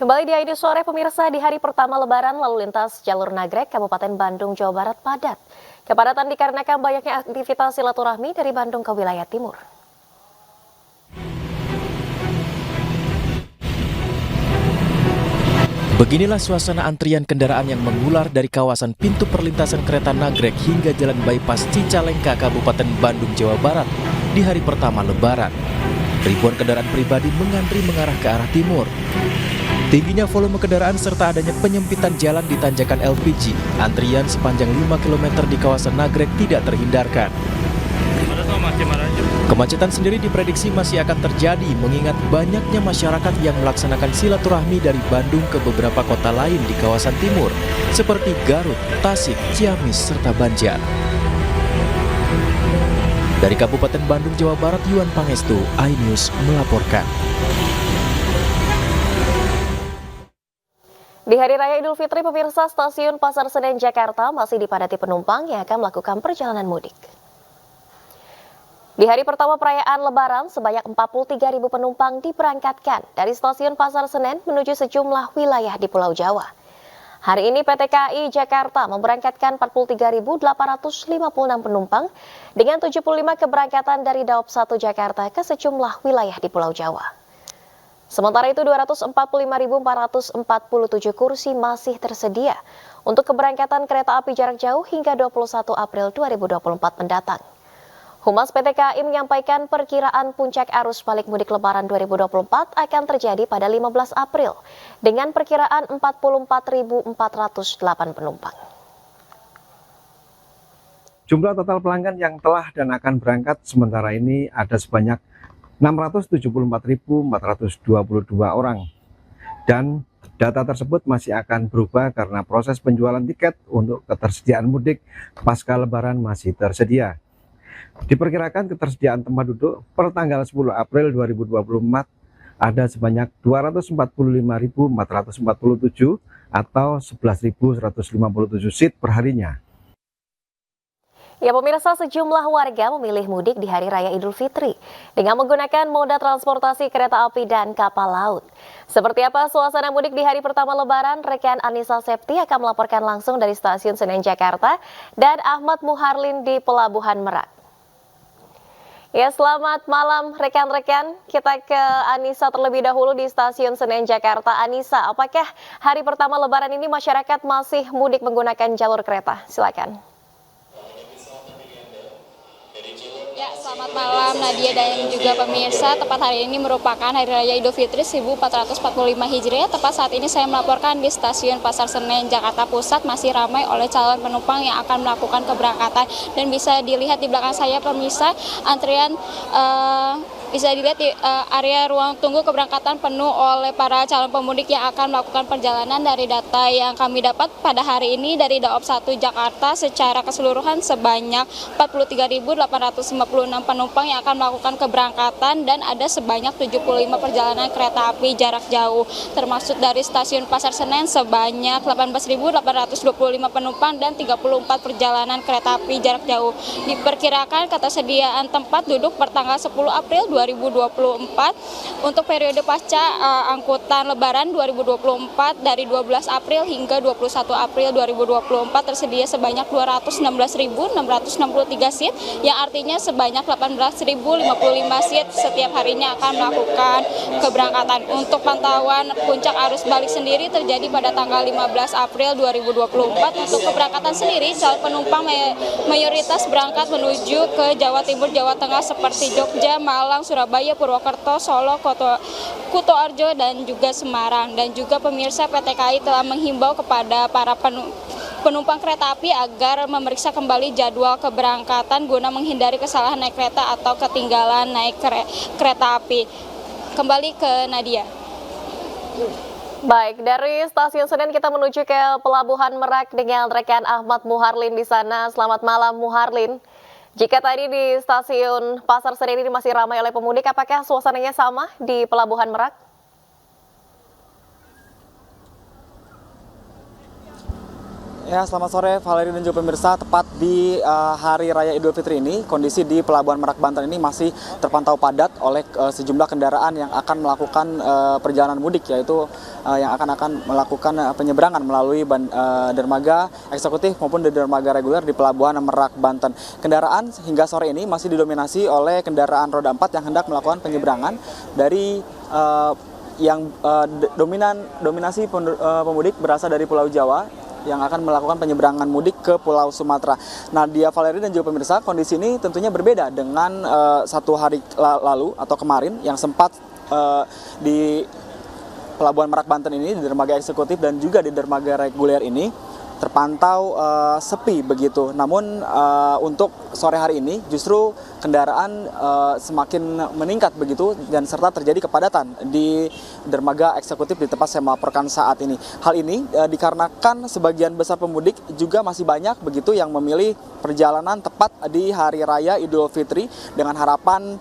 Kembali di ID Sore pemirsa, di hari pertama Lebaran lalu lintas jalur Nagrek, Kabupaten Bandung, Jawa Barat padat. Kepadatan dikarenakan banyaknya aktivitas silaturahmi dari Bandung ke wilayah timur. Beginilah suasana antrian kendaraan yang mengular dari kawasan pintu perlintasan kereta Nagrek hingga Jalan Bypass Cicalengka, Kabupaten Bandung, Jawa Barat di hari pertama Lebaran. Ribuan kendaraan pribadi mengantri mengarah ke arah timur. Tingginya volume kendaraan serta adanya penyempitan jalan di tanjakan LPG, antrian sepanjang 5 km di kawasan Nagrek tidak terhindarkan. Kemacetan sendiri diprediksi masih akan terjadi mengingat banyaknya masyarakat yang melaksanakan silaturahmi dari Bandung ke beberapa kota lain di kawasan timur, seperti Garut, Tasik, Ciamis, serta Banjar. Dari Kabupaten Bandung, Jawa Barat, Yuan Pangestu, iNews melaporkan. Di Hari Raya Idul Fitri, pemirsa, stasiun Pasar Senen Jakarta masih dipadati penumpang yang akan melakukan perjalanan mudik. Di hari pertama perayaan Lebaran, sebanyak 43.000 penumpang diberangkatkan dari stasiun Pasar Senen menuju sejumlah wilayah di Pulau Jawa. Hari ini PT KAI Jakarta memberangkatkan 43.856 penumpang dengan 75 keberangkatan dari Daob 1 Jakarta ke sejumlah wilayah di Pulau Jawa. Sementara itu 245.447 kursi masih tersedia untuk keberangkatan kereta api jarak jauh hingga 21 April 2024 mendatang. Humas PT KAI menyampaikan perkiraan puncak arus balik mudik Lebaran 2024 akan terjadi pada 15 April dengan perkiraan 44.408 penumpang. Jumlah total pelanggan yang telah dan akan berangkat sementara ini ada sebanyak 674.422 orang. Dan data tersebut masih akan berubah karena proses penjualan tiket untuk ketersediaan mudik pasca Lebaran masih tersedia. Diperkirakan ketersediaan tempat duduk per tanggal 10 April 2024 ada sebanyak 245.447 atau 11.157 seat perharinya. Ya pemirsa, sejumlah warga memilih mudik di Hari Raya Idul Fitri dengan menggunakan moda transportasi kereta api dan kapal laut. Seperti apa suasana mudik di hari pertama Lebaran, rekan Anissa Septi akan melaporkan langsung dari Stasiun Senen Jakarta dan Ahmad Muharlin di Pelabuhan Merak. Ya, selamat malam rekan-rekan. Kita ke Anissa terlebih dahulu di Stasiun Senen Jakarta. Anissa, apakah hari pertama Lebaran ini masyarakat masih mudik menggunakan jalur kereta? Silakan. Ya, selamat malam Nadia dan juga pemirsa. Tepat hari ini merupakan Hari Raya Idul Fitri 1445 Hijriah. Tepat saat ini saya melaporkan di Stasiun Pasar Senen Jakarta Pusat masih ramai oleh calon penumpang yang akan melakukan keberangkatan. Dan bisa dilihat di belakang saya pemirsa, antrian bisa dilihat di area ruang tunggu keberangkatan penuh oleh para calon pemudik yang akan melakukan perjalanan. Dari data yang kami dapat pada hari ini dari Daob 1 Jakarta secara keseluruhan sebanyak 43.856 penumpang yang akan melakukan keberangkatan dan ada sebanyak 75 perjalanan kereta api jarak jauh. Termasuk dari Stasiun Pasar Senen sebanyak 18.825 penumpang dan 34 perjalanan kereta api jarak jauh. Diperkirakan ketersediaan tempat duduk per tanggal 10 April 2024 untuk periode pasca angkutan Lebaran 2024 dari 12 April hingga 21 April 2024 tersedia sebanyak 216.663 seat yang artinya sebanyak 18.055 seat setiap harinya akan melakukan keberangkatan. Untuk pantauan puncak arus balik sendiri terjadi pada tanggal 15 April 2024. Untuk keberangkatan sendiri calon penumpang mayoritas berangkat menuju ke Jawa Timur, Jawa Tengah seperti Jogja, Malang, Surabaya, Purwokerto, Solo, Kutoarjo, dan juga Semarang. Dan juga pemirsa, PT KAI telah menghimbau kepada para penumpang kereta api agar memeriksa kembali jadwal keberangkatan guna menghindari kesalahan naik kereta atau ketinggalan naik kereta api. Kembali ke Nadia. Baik, dari Stasiun Senen kita menuju ke Pelabuhan Merak dengan rekan Ahmad Muharlin di sana. Selamat malam Muharlin. Jika tadi di Stasiun Pasar Senen ini masih ramai oleh pemudik, apakah suasananya sama di Pelabuhan Merak? Ya, selamat sore Valeri dan juga pemirsa. Tepat di Hari Raya Idul Fitri ini, kondisi di Pelabuhan Merak Banten ini masih terpantau padat oleh sejumlah kendaraan yang akan melakukan perjalanan mudik, yaitu yang akan melakukan penyeberangan melalui dermaga eksekutif maupun dermaga reguler di Pelabuhan Merak Banten. Kendaraan hingga sore ini masih didominasi oleh kendaraan roda 4 yang hendak melakukan penyeberangan dari dominasi pemudik berasal dari Pulau Jawa yang akan melakukan penyeberangan mudik ke Pulau Sumatera. Nadia, Valeri dan juga pemirsa, kondisi ini tentunya berbeda dengan satu hari lalu atau kemarin yang sempat di Pelabuhan Merak Banten ini, di dermaga eksekutif dan juga di dermaga reguler ini terpantau sepi begitu. Namun untuk sore hari ini justru kendaraan semakin meningkat begitu dan serta terjadi kepadatan di dermaga eksekutif di tempat saya melaporkan saat ini. Hal ini dikarenakan sebagian besar pemudik juga masih banyak begitu yang memilih perjalanan tepat di Hari Raya Idul Fitri dengan harapan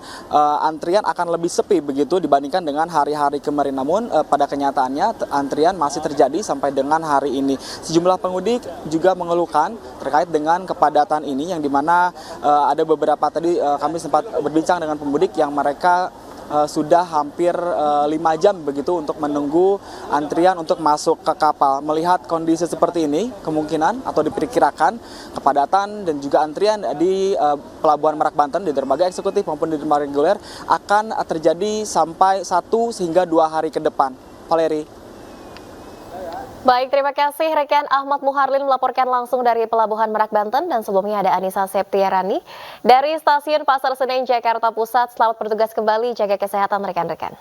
antrian akan lebih sepi begitu dibandingkan dengan hari-hari kemarin. Namun pada kenyataannya antrian masih terjadi sampai dengan hari ini. Sejumlah pemudik juga mengeluhkan terkait dengan kepadatan ini, yang dimana ada beberapa tadi kami sempat berbincang dengan pemudik yang mereka sudah hampir 5 jam begitu untuk menunggu antrian untuk masuk ke kapal. Melihat kondisi seperti ini, kemungkinan atau diperkirakan kepadatan dan juga antrian di Pelabuhan Merak Banten di dermaga eksekutif maupun di dermaga reguler akan terjadi sampai 1 hingga 2 hari ke depan. Valeri. Baik, terima kasih rekan Ahmad Muharlin melaporkan langsung dari Pelabuhan Merak Banten, dan sebelumnya ada Anissa Septiarani dari Stasiun Pasar Senen Jakarta Pusat. Selamat bertugas kembali, jaga kesehatan rekan-rekan.